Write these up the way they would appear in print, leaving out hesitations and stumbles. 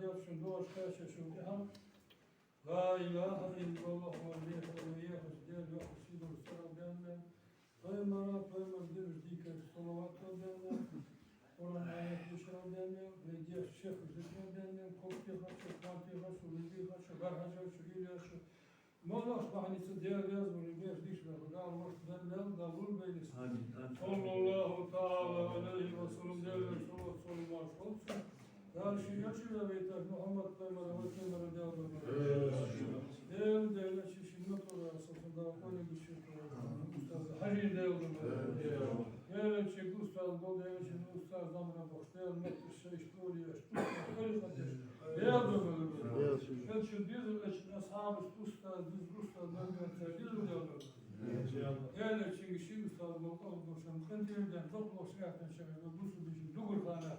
yapsın, doğaç kaçışın hem La ilahe illallah ve leyhâ diğer yakışıdır sana benden Taymara taymar deriz dikkat salavat benden Oran ayet düşer benden ve diğer şeyh üzerine benden kopya haçı, partiye haçı, ulvi haçı, garhaçı, şükür haçı Mevla şbahanisi değer yazmını bir dişleri dağılmış benden davul beylesin Sallallahu ta'ala aleyhi ve sellem değerli sallallahu sallallahu olsun Karşı yaşıyla beyler Muhammed Taymara ve Taymara devam değerli şişinmet orasında öyle bir şey Ustaz her yerde oldum. Değerli çek ustaz, bol değerli çek ustaz zamana boş. Değerli mektir şey işte oluyor. Öyle kardeş. Değerli böyle. Ben şu biz ashab ustaz, biz ustaz, ben değerli çek işi ustaz bol boşan. Kendinden çok boş yaptan şey. Bu su bir dugur kana.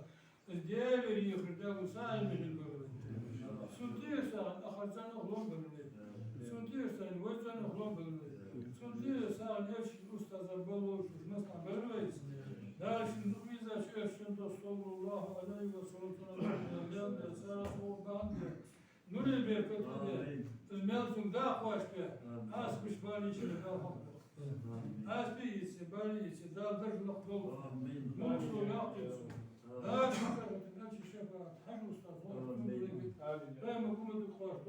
Değerli yıkırda bu sahibi böyle. Suntuyorsan akharcan oğlum böyle. Suntuyorsan vecdan oğlum böyle. Suntuyorsan her şey ustaza bol olmuş. Nasıl böyleyiz? Daha şimdi biz aşkın Resulullah aleyhi ve sellem de saat oradan diye. Nuri berkatı Melsun daha hoş be. Asmış bari içinde daha hoş. Asbi içi, bari içi, daha dırlık dolu. Mutlu yapıyorsun. Daha şükretin, açı şefaat, her usta, ben hukumetin kuvaş,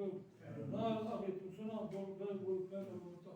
daha ağabeytim, sana doğru, ben boyutlarla boyuta.